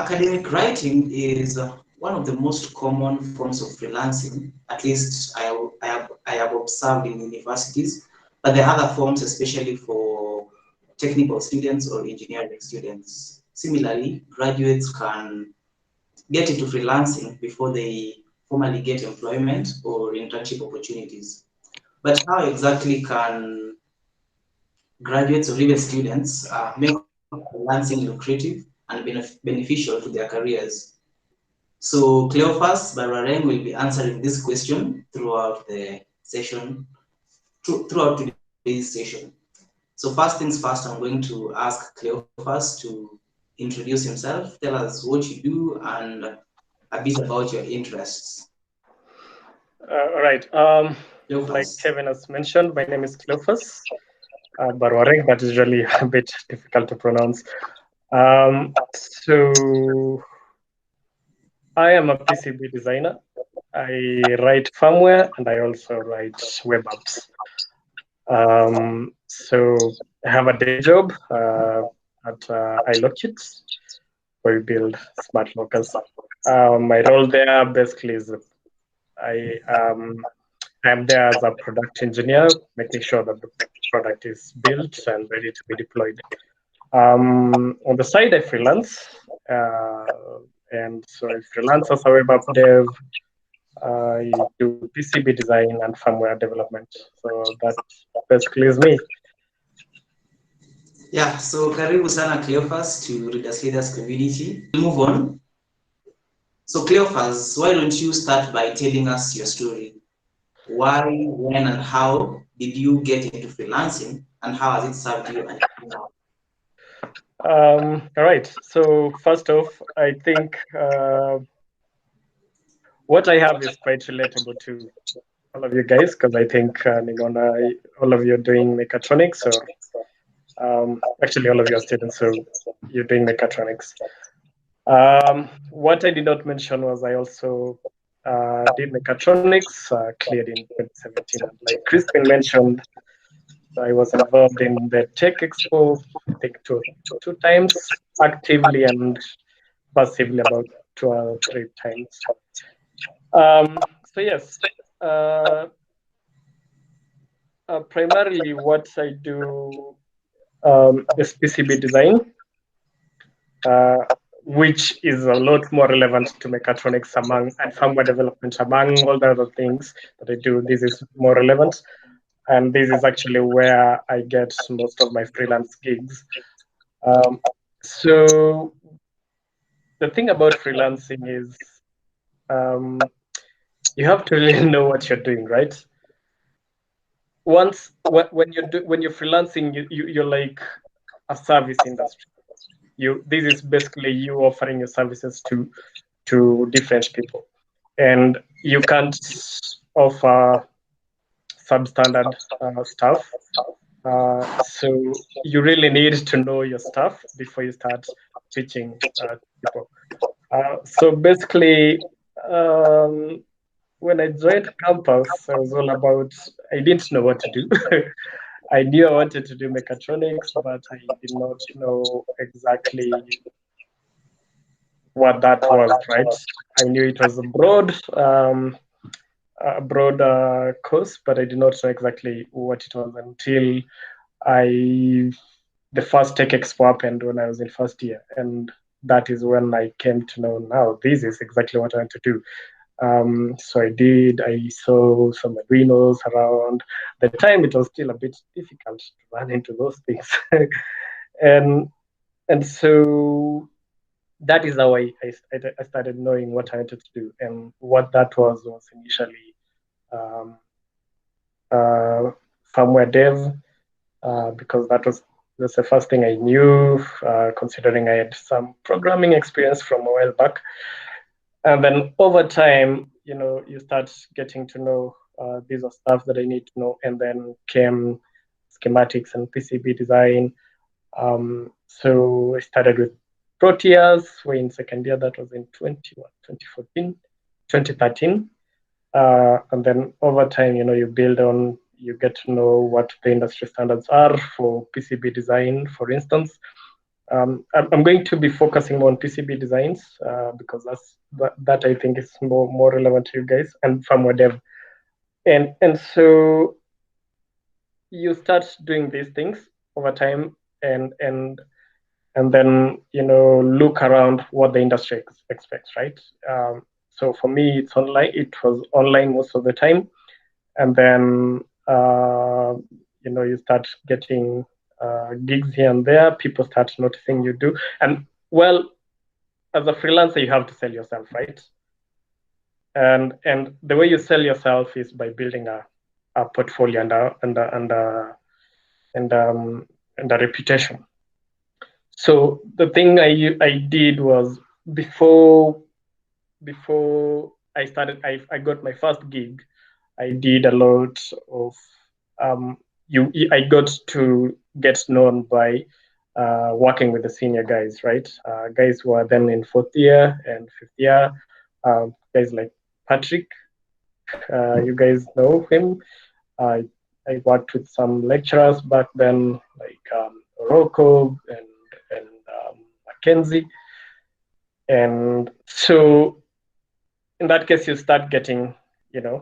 Academic writing is one of the most common forms of freelancing, at least I have observed in universities, but there are other forms, especially for technical students or engineering students. Similarly, graduates can get into freelancing before they formally get employment or internship opportunities. But how exactly can graduates or even students make freelancing lucrative and beneficial to their careers? So Cleophas Barwareng will be answering this question throughout the session, throughout today's session. So first things first, I'm going to ask Cleophas to introduce himself, tell us what you do, and a bit about your interests. All right. Like Kevin has mentioned, my name is Cleophas Barwareng. That is really a bit difficult to pronounce. So I am a PCB designer. I write firmware and I also write web apps. So I have a day job at iLockit, where we build smart lockers. My role there basically is I'm there as a product engineer, making sure that the product is built and ready to be deployed. On the side, I freelance, and so I freelance as a web app dev. I do PCB design and firmware development. So that basically is me. Yeah, so karibu sana Cleophas to Leaders community. We'll move on. So Cleophas, why don't you start by telling us your story? Why, when, and how did you get into freelancing, and how has it served you until now? All right. So first off, I think what I have is quite relatable to all of you guys, because I think all of you are doing mechatronics, or actually all of you are students, so you're doing mechatronics. What I did not mention was I also did mechatronics, cleared in 2017. And like Crispin mentioned, I was involved in the Tech Expo, I think two times, actively and passively about 2 or 3 times. So yes, primarily what I do is PCB design, which is a lot more relevant to mechatronics and firmware development among all the other things that I do. This is more relevant, and this is actually where I get most of my freelance gigs. So the thing about freelancing is you have to really know what you're doing, right? When you're freelancing, you're like a service industry. This is basically you offering your services to different people, and you can't offer substandard stuff. So you really need to know your stuff before you start pitching people. So basically, when I joined campus, I was all about, I didn't know what to do. I knew I wanted to do mechatronics, but I did not know exactly what that was, right? I knew it was a broad course, but I did not know exactly what it was until the first Tech Expo happened when I was in first year. And that is when I came to know, now this is exactly what I want to do. So I saw some Arduinos around. At the time, it was still a bit difficult to run into those things. and so that is how I started knowing what I wanted to do. And what that was initially firmware dev, because that's the first thing I knew, considering I had some programming experience from a while back. And then over time, you start getting to know these are stuff that I need to know. And then came schematics and PCB design. So I started with Proteas. We're in second year. That was in 2014, 2013. And then over time, you build on, you get to know what the industry standards are for PCB design, for instance. I'm going to be focusing more on PCB designs because that I think is more relevant to you guys, and firmware dev. And so you start doing these things over time, and then look around what the industry expects, right? So for me, it's online. It was online most of the time, and then you start getting gigs here and there. People start noticing you do, and well, as a freelancer, you have to sell yourself, right? And the way you sell yourself is by building a portfolio and a reputation. So the thing I did was before I started, I got my first gig. I did a lot of I got to get known by working with the senior guys, right? Guys who are then in fourth year and fifth year. Guys like Patrick, you guys know him. I worked with some lecturers back then, like Rocco and Mackenzie, and so in that case, you start getting, known,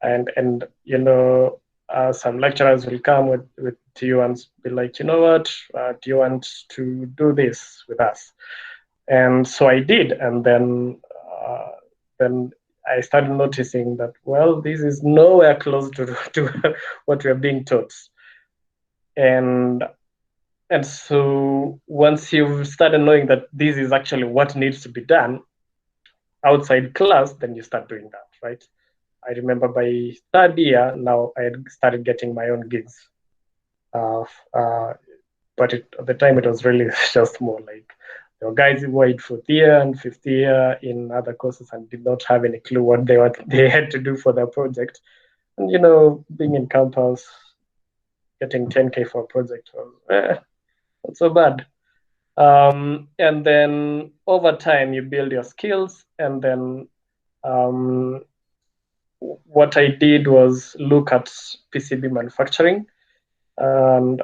and some lecturers will come with to you and be like, you know what, do you want to do this with us? And so I did, and then I started noticing that, well, this is nowhere close to what we are being taught. And so once you've started knowing that this is actually what needs to be done outside class, then you start doing that, right? I remember by third year, now I had started getting my own gigs. But at the time, it was really just more like there were guys who were in fourth year and fifth year in other courses and did not have any clue what they had to do for their project. And being in campus, getting 10K for a project was not so bad. And then over time, you build your skills, and then what I did was look at PCB manufacturing, and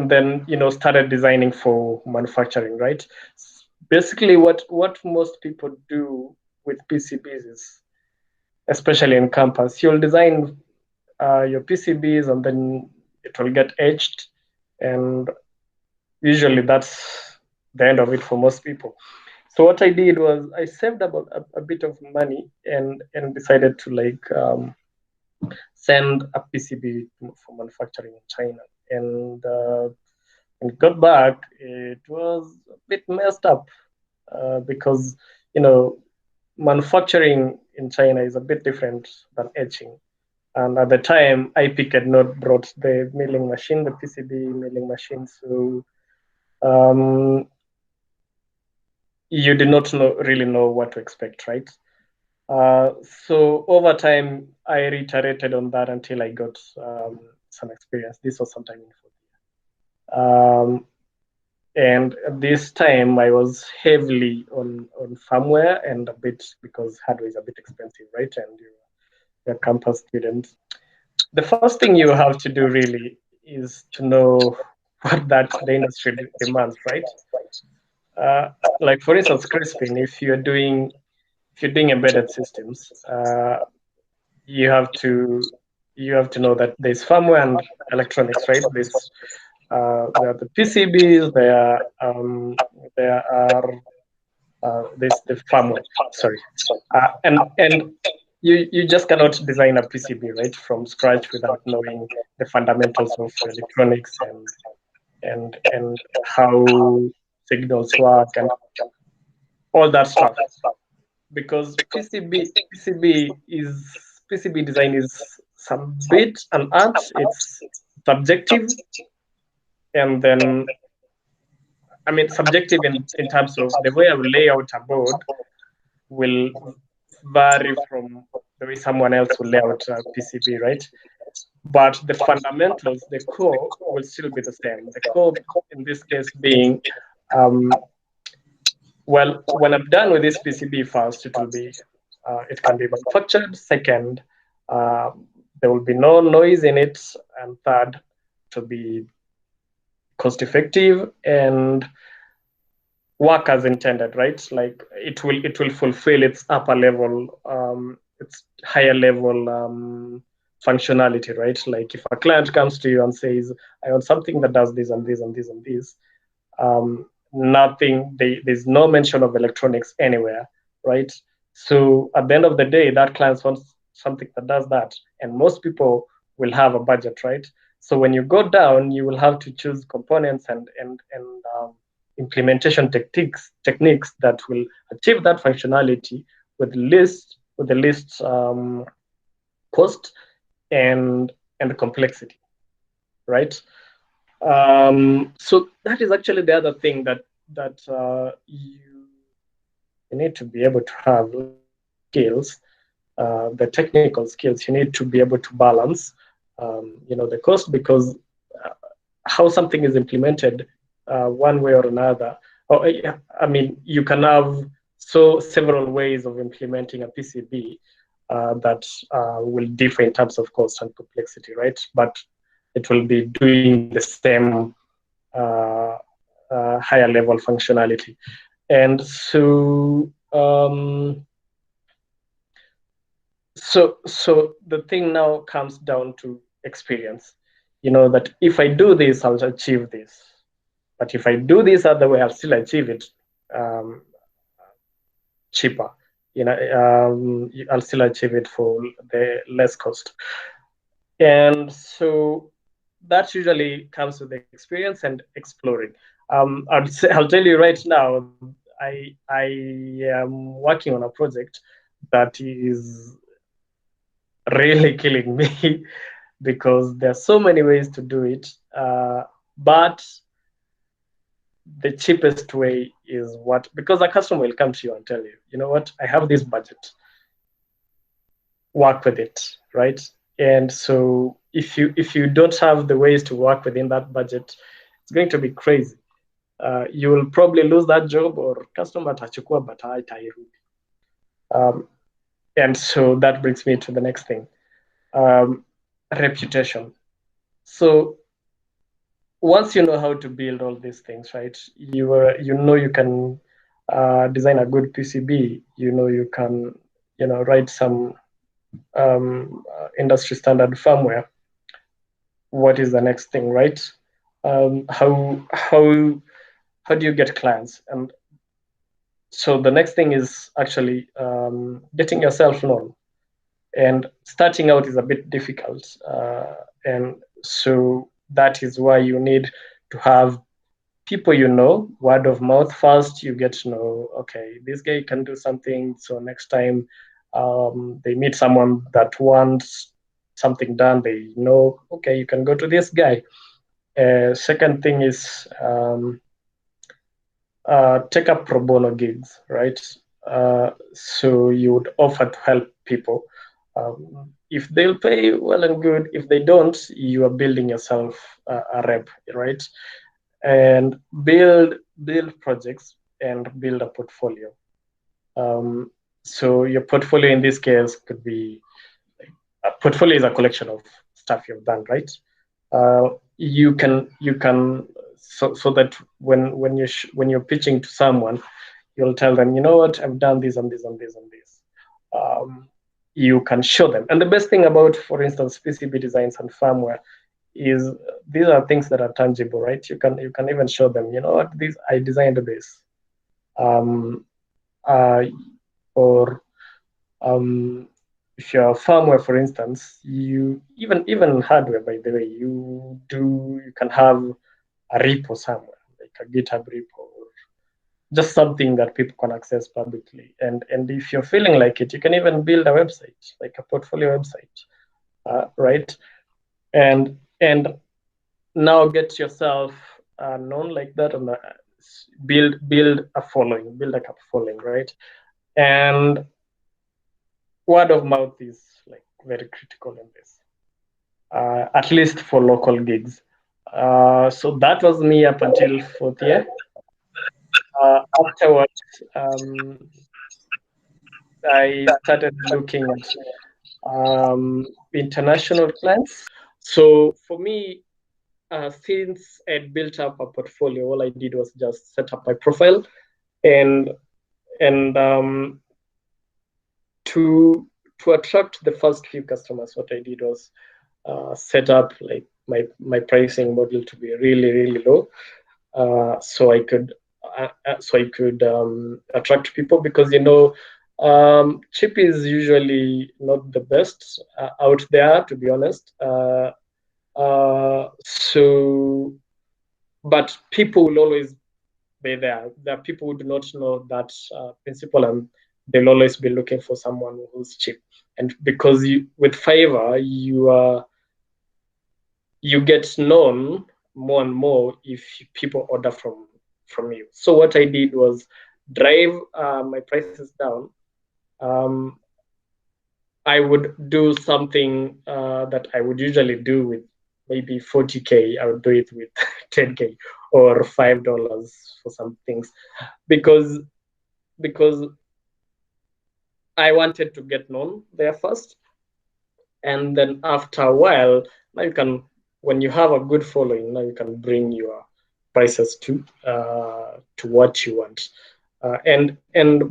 then started designing for manufacturing, right? Basically, what most people do with PCBs is, especially in campus, you'll design your PCBs and then it will get etched, and usually that's the end of it for most people. So what I did was I saved about a bit of money and decided to send a PCB for manufacturing in China. And when it got back, it was a bit messed up because manufacturing in China is a bit different than etching. And at the time, IPIC had not brought the milling machine, the PCB milling machine, so you did not really know what to expect, right? So over time, I reiterated on that until I got some experience. This was sometime in fourth year. And this time I was heavily on firmware and a bit because hardware is a bit expensive, right? And you're a campus student. The first thing you have to do really is to know what the industry demands, right? Like for instance, Crispin, if you're doing embedded systems, you have to know that there's firmware and electronics, right? There are the PCBs, there are the firmware. Sorry, and you just cannot design a PCB right from scratch without knowing the fundamentals of electronics and how signals work and all that stuff. Because PCB design is some bit an art. It's subjective, and then subjective in terms of the way I will lay out a board will vary from the way someone else will lay out a PCB, right? But the fundamentals, the core, will still be the same. The core, in this case, being, well, when I'm done with this PCB first, it can be manufactured. Second, there will be no noise in it, and third, to be cost effective and work as intended, right? Like it will fulfill its upper level, its higher level functionality, right? Like if a client comes to you and says, I want something that does this and this and this and this, there's no mention of electronics anywhere, right? So at the end of the day, that client wants something that does that, and most people will have a budget, right? So when you go down, you will have to choose components and implementation techniques that will achieve that functionality with the least cost and complexity, right? So that is actually the other thing that you need to be able to have, like skills, the technical skills. You need to be able to balance, the cost, because how something is implemented one way or another. Or, I mean, you can have several ways of implementing a PCB that will differ in terms of cost and complexity, right? But it will be doing the same higher level functionality. And so the thing now comes down to experience. That if I do this, I'll achieve this. But if I do this other way, I'll still achieve it cheaper. I'll still achieve it for the less cost. And so that usually comes with experience and exploring. I'll tell you right now, I am working on a project that is really killing me because there are so many ways to do it, but the cheapest way is because a customer will come to you and tell you, you know what, I have this budget, work with it, right? And so if you don't have the ways to work within that budget, it's going to be crazy. You will probably lose that job, or customer atachukua but haitairudi. And so that brings me to the next thing, reputation. So once you know how to build all these things, right? You can design a good PCB. You can write some industry standard firmware. What is the next thing, right? How do you get clients? And so the next thing is actually getting yourself known. And starting out is a bit difficult, and so that is why you need to have people, word of mouth first. You get to know, okay, this guy can do something, so next time they meet someone that wants something done, they know, okay, you can go to this guy. Second thing is take up pro bono gigs, right? So you would offer to help people. If they'll pay, well and good. If they don't, you are building yourself a rep, right? And build projects and build a portfolio. So your portfolio in this case could be, a portfolio is a collection of stuff you've done, right? You can so that when you're pitching to someone, you'll tell them, you know what, I've done this and this and this and this. You can show them. And the best thing about, for instance, PCB designs and firmware is these are things that are tangible, right? You can even show them, you know what, I designed this. Or if you're a firmware, for instance, you even hardware, by the way, you can have a repo somewhere, like a GitHub repo, or just something that people can access publicly. And if you're feeling like it, you can even build a website, like a portfolio website, right? And now get yourself known like that, and build a following, build a following, right? And word of mouth is like very critical in this, at least for local gigs. So that was me up until fourth year. Afterwards, I started looking at international clients. So for me, since I'd built up a portfolio, all I did was just set up my profile, and to attract the first few customers, what I did was set up like my pricing model to be really low, so I could attract people, because cheap is usually not the best out there, to be honest. So, but people will always be there. There are people who do not know that principle, and they'll always be looking for someone who's cheap. And because with Fiverr, you get known more and more if people order from you. So what I did was drive my prices down. I would do something that I would usually do with maybe 40K. I would do it with 10K or $5 for some things, because I wanted to get known there first, and then after a while, now you can, when you have a good following, now you can bring your prices to what you want, and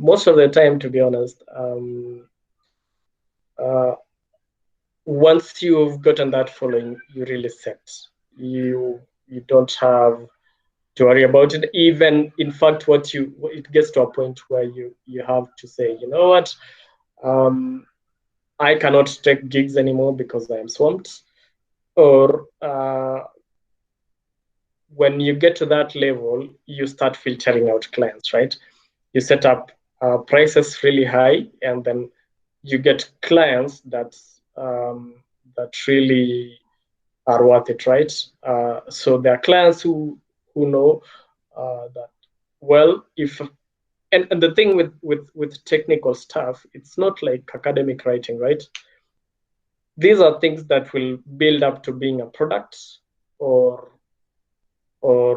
most of the time, to be honest, once you've gotten that following, you really set. You don't have to worry about it. Even in fact, it gets to a point where you have to say, you know what, I cannot take gigs anymore because I am swamped. Or when you get to that level, you start filtering out clients, right? You set up prices really high, and then you get clients that really are worth it, right? So there are clients who know that, well, if and the thing with technical stuff, it's not like academic writing, right? These are things that will build up to being a product, or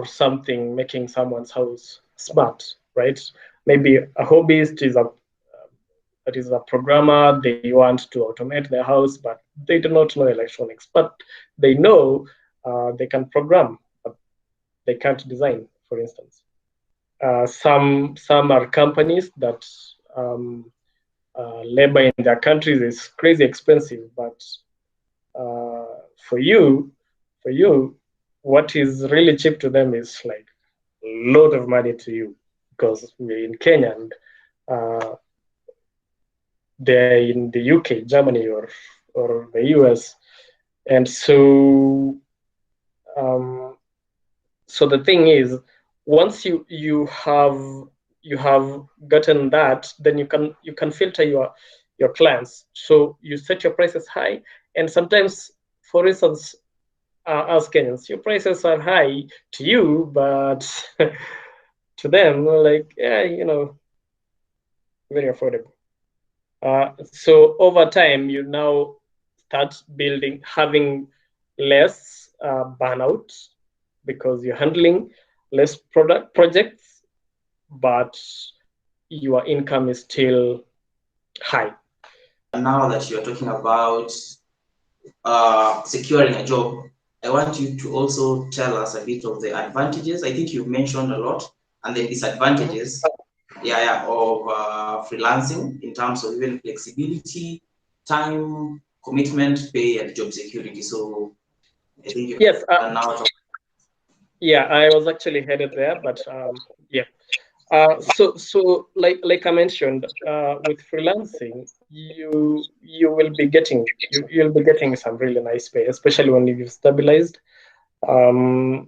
something making someone's house smart, right? Maybe a hobbyist is a programmer. They want to automate their house, but they do not know electronics. But they know they can program, but they can't design, for instance. Some are companies that labor in their countries is crazy expensive, but for you, what is really cheap to them is like a lot of money to you, because we're in Kenya, and they're in the UK, Germany, or the US, and so so the thing is, once you have gotten that, then you can filter your clients. So you set your prices high, and sometimes, for instance, as Kenyans, your prices are high to you, but to them, like, yeah, very affordable. So over time, you now start having less burnout, because you're handling less projects, but your income is still high. Now that you're talking about securing a job, I want you to also tell us a bit of the advantages. I think you mentioned a lot, and the disadvantages, of freelancing in terms of even flexibility, time, commitment, pay, and job security. So I think you yes, can now talk. Yeah, I was actually headed there, but yeah. So like I mentioned, with freelancing, you'll be getting some really nice pay, especially when you've stabilized,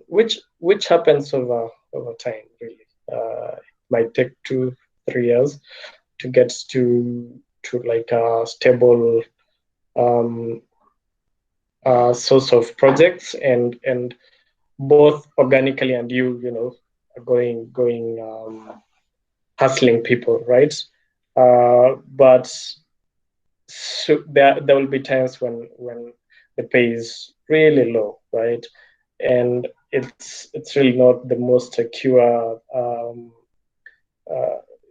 which happens over time, really. It might take 2-3 years to get to like a stable source of projects, and both organically, and going hustling people, right? But so there will be times when the pay is really low, right? And it's really not the most secure.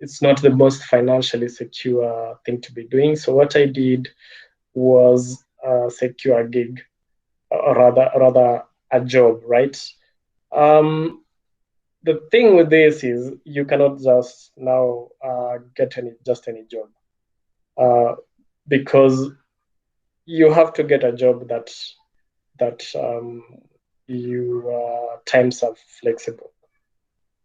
It's not the most financially secure thing to be doing. So what I did was a secure gig, or rather a job, right? The thing with this is you cannot just now get any job, because you have to get a job that your times are flexible,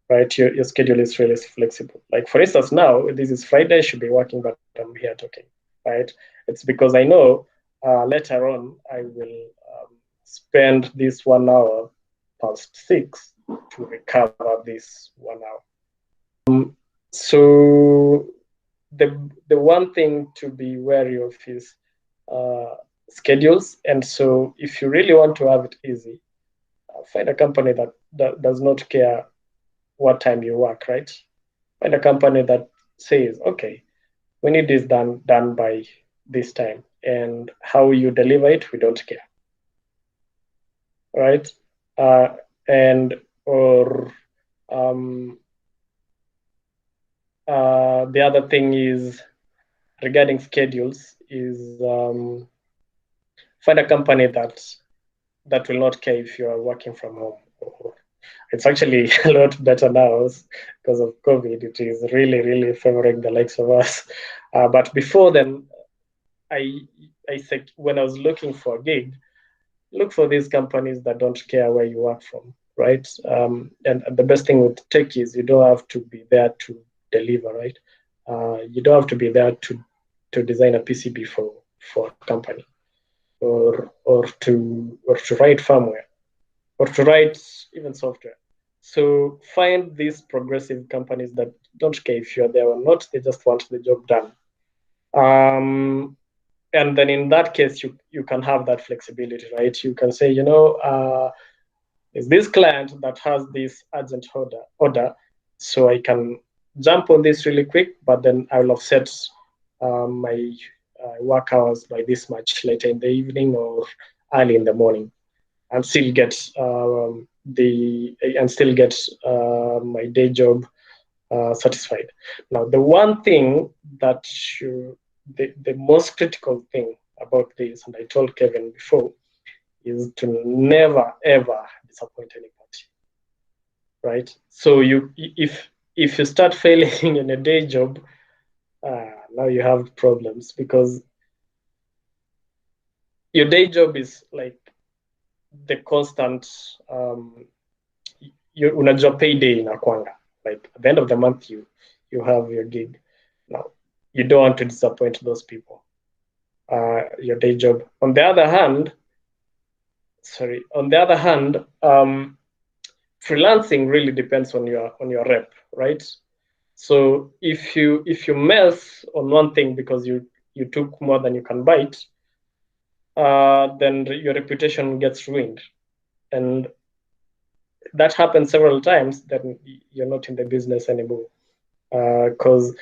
right? Your schedule is really flexible. Like for instance, now this is Friday, I should be working, but I'm here talking, right? It's because I know later on I will spend this 1 hour past 6 to recover this 1 hour. So the one thing to be wary of is schedules. And so if you really want to have it easy, find a company that does not care what time you work, right? Find a company that says, okay, we need this done by this time, and how you deliver it, we don't care, right? And or the other thing is regarding schedules is find a company that will not care if you are working from home. It's actually a lot better now because of COVID. It is really, really favoring the likes of us. But before then, I said when I was looking for a gig, look for these companies that don't care where you work from, right? And the best thing with Techies is you don't have to be there to deliver, right? You don't have to be there to design a PCB for a company, or to write firmware, or to write even software. So find these progressive companies that don't care if you're there or not; they just want the job done. And then in that case, you can have that flexibility, right? You can say, is this client that has this urgent order, so I can jump on this really quick, but then I will offset my work hours by this much later in the evening or early in the morning, and still get my day job satisfied. Now, the one thing that the most critical thing about this, and I told Kevin before, is to never ever disappoint anybody, right? So if you start failing in a day job, now you have problems, because your day job is like the constant unajua payday inakwanga, like at the end of the month you have your gig. Now you don't want to disappoint those people, your day job. On the other hand, freelancing really depends on your rep, right? So if you mess on one thing because you took more than you can bite, then your reputation gets ruined, and that happens several times. Then you're not in the business anymore, because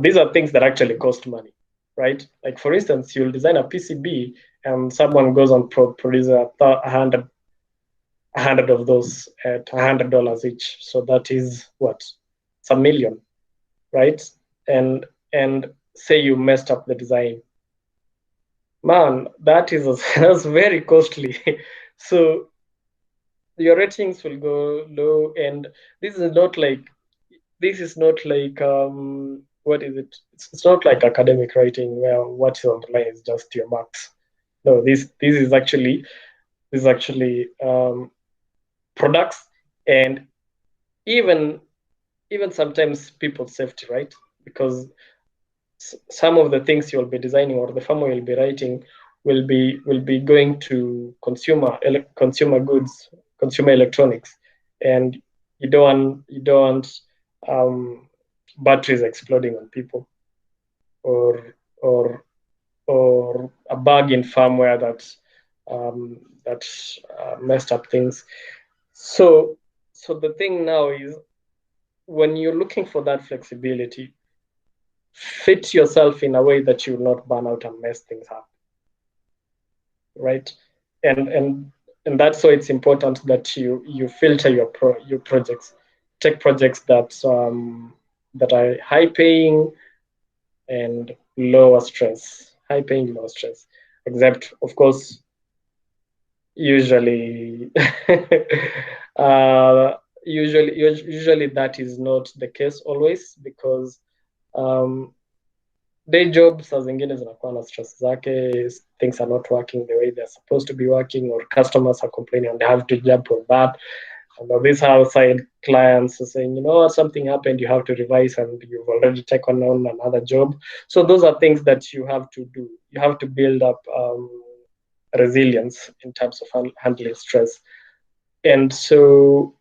these are things that actually cost money, right? Like for instance, you'll design a PCB and someone goes on produce 100 of those at $100 each. So that is what? It's $1 million, right? And say you messed up the design. Man, that's very costly. So your ratings will go low, and this is not like what is it? It's not like academic writing where what's on the line is just your marks. No, this is actually products, and even sometimes people's safety, right? Because some of the things you'll be designing or the firmware you'll be writing will be going to consumer goods, consumer electronics, and you don't want batteries exploding on people, or a bug in firmware that messed up things. So the thing now is, when you're looking for that flexibility, fit yourself in a way that you will not burn out and mess things up, right? And that's why it's important that you filter your projects. Take projects that are high paying and lower stress. High paying, low stress. except of course usually usually that is not the case always, because day jobs saa zingine zinakuwa na stress zake, things are not working the way they're supposed to be working, or customers are complaining and they have to jump on that. And these outside clients are saying, you know what, something happened, you have to revise, and you've already taken on another job. So those are things that you have to do. You have to build up resilience in terms of handling stress. And so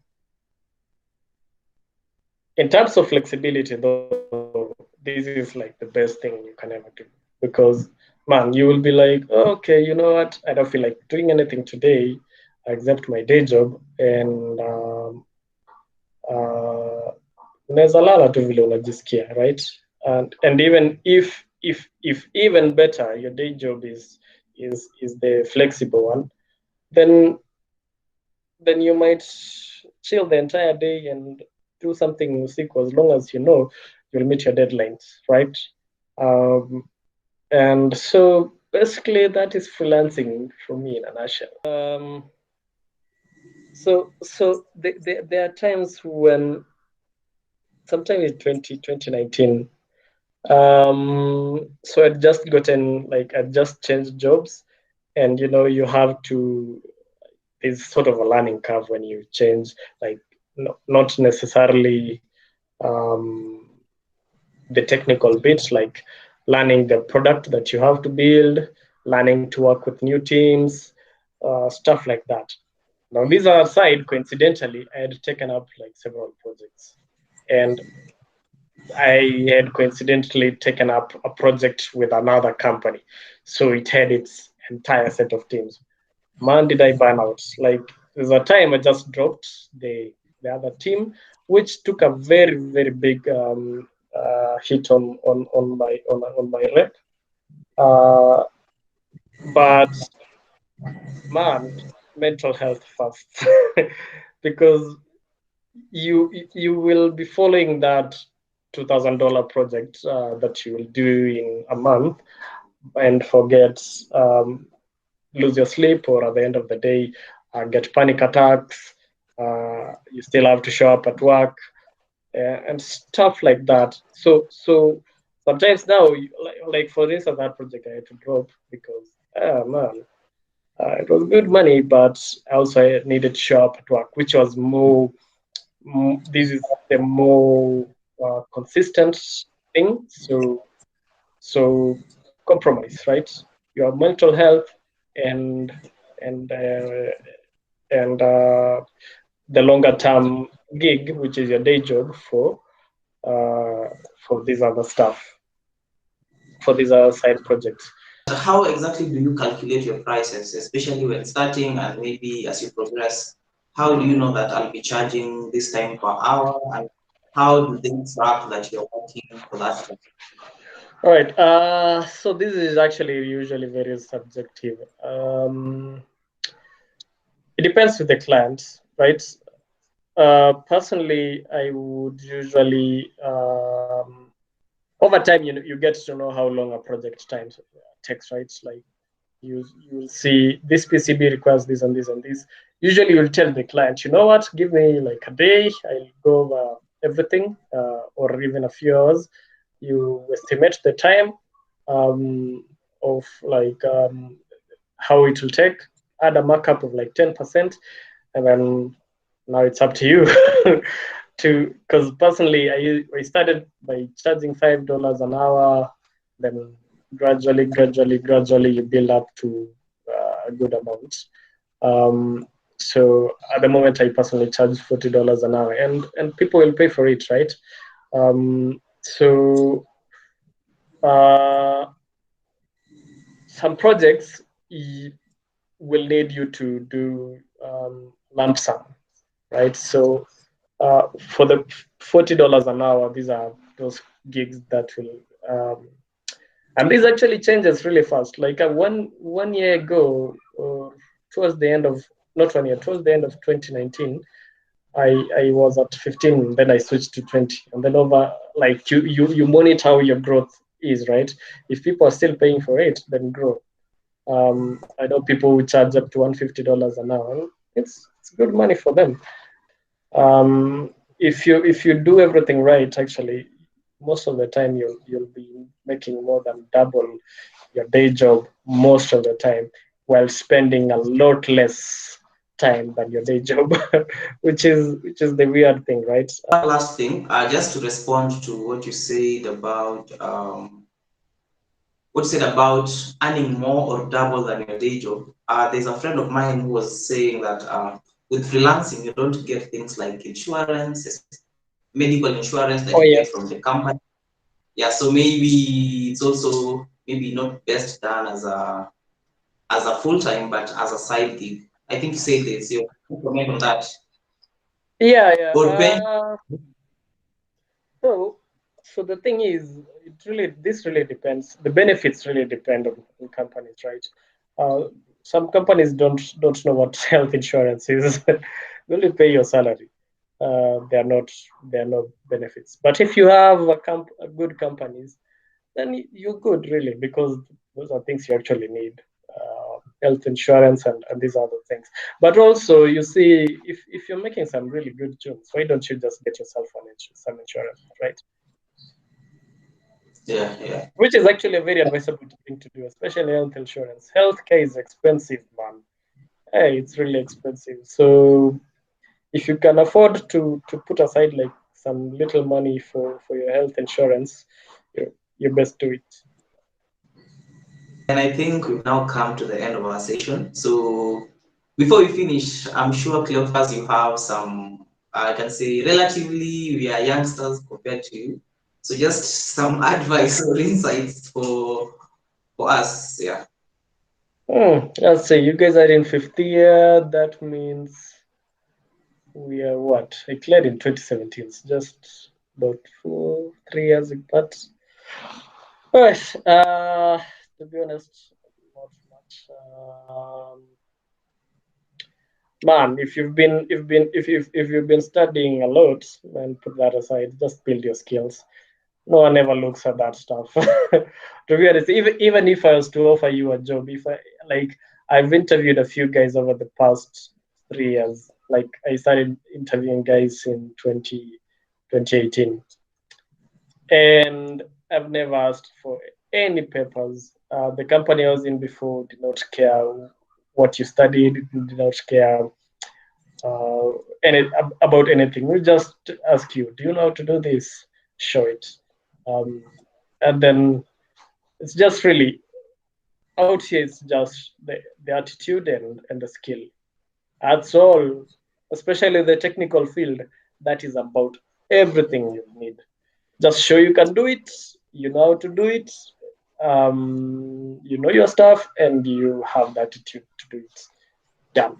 in terms of flexibility, though, this is like the best thing you can ever do, because man, you will be like, oh, okay, you know what, I don't feel like doing anything today except my day job, and unaweza lala tu vile unajisikia, right? And even if even better your day job is the flexible one, then you might chill the entire day and do something usiku, as long as you know you'll meet your deadlines, right? And so basically that is freelancing for me in a nutshell. So there are times when, sometime in 2019, so I'd just changed jobs, and you know, you have to, there's sort of a learning curve when you change, like not necessarily the technical bits, like learning the product that you have to build, learning to work with new teams, stuff like that. Now, these are aside, coincidentally, I had taken up like several projects, and I had coincidentally taken up a project with another company. So it had its entire set of teams. Man, did I burn out. Like, there's a time I just dropped the other team, which took a very, very big hit on my rep. But man, mental health first, because you will be following that $2,000 project that you will do in a month, and forget, lose your sleep, or at the end of the day get panic attacks. You still have to show up at work, and stuff like that. So sometimes now, like for instance, that project I had to drop because man, it was good money, but I also needed to show up at work, which was more. This is the more consistent thing. So compromise, right? Your mental health and and uh, and the longer term gig, which is your day job, for this other stuff, for these other side projects. How exactly do you calculate your prices, especially when starting and maybe as you progress? How do you know that I'll be charging this time per hour, and how do they track that you're working for that? All right. So this is actually usually very subjective. It depends with the client, right? Personally, I would usually, over time, you get to know how long a project time takes, right? Like you'll see this PCB requires this and this and this. Usually, you'll tell the client, you know what, give me like a day, I'll go over everything, or even a few hours. You estimate the time of like how it will take, add a markup of like 10%, and then now it's up to you. To, because personally I started by charging $5 an hour, then gradually you build up to a good amount. So at the moment I personally charge $40 an hour, and people will pay for it, right? So some projects will need you to do lump sum, right? So for the $40 an hour, these are those gigs that will, and this actually changes really fast. Like one year ago, towards the end of, not 1 year, towards the end of 2019, I was at 15, then I switched to 20, and then over, like you monitor how your growth is, right? If people are still paying for it, then grow. I know people who charge up to $150 an hour. It's good money for them. If you do everything right, actually, most of the time you'll be making more than double your day job most of the time, while spending a lot less time than your day job, which is the weird thing, right? Last thing, just to respond to what you said about earning more or double than your day job. There's a friend of mine who was saying that with freelancing, you don't get things like insurance, medical insurance that Oh you get yes. from the company. Yeah, so maybe it's also maybe not best done as a full time, but as a side gig. I think you said this. You comment on that. Yeah, yeah. Or paying. So, so the thing is, this really depends. The benefits really depend on companies, right? Uh, some companies don't know what health insurance is. They only pay your salary. They're not benefits. But if you have a good companies, then you're good really, because those are things you actually need. Health insurance and these other things. But also, you see, if you're making some really good tunes, why don't you just get yourself some insurance, right? Yeah, yeah. Which is actually a very advisable thing to do, especially health insurance. Healthcare is expensive, man. Hey, it's really expensive. So if you can afford to put aside like some little money for your health insurance, you best do it. And I think we've now come to the end of our session. So before we finish, I'm sure Cleophas, you have some, I can say, relatively we are youngsters compared to you. So just some advice or insights for us. Yeah. Let's say you guys are in fifth year. That means we are what? I cleared in 2017, so just about 3 years apart. Right. To be honest, not much. Man, if you've been studying a lot, then put that aside. Just build your skills. No one ever looks at that stuff. To be honest, even if I was to offer you a job, if I like, I've interviewed a few guys over the past 3 years. Like I started interviewing guys in 2018, and I've never asked for any papers. The company I was in before did not care what you studied, did not care uh, about anything. We just ask you, do you know how to do this? Show it. Um, and then it's just really out here, it's just the attitude and the skill. That's all, especially the technical field. That is about everything you need. Just show you can do it, you know how to do it, you know your stuff, and you have the attitude to do it. Yeah.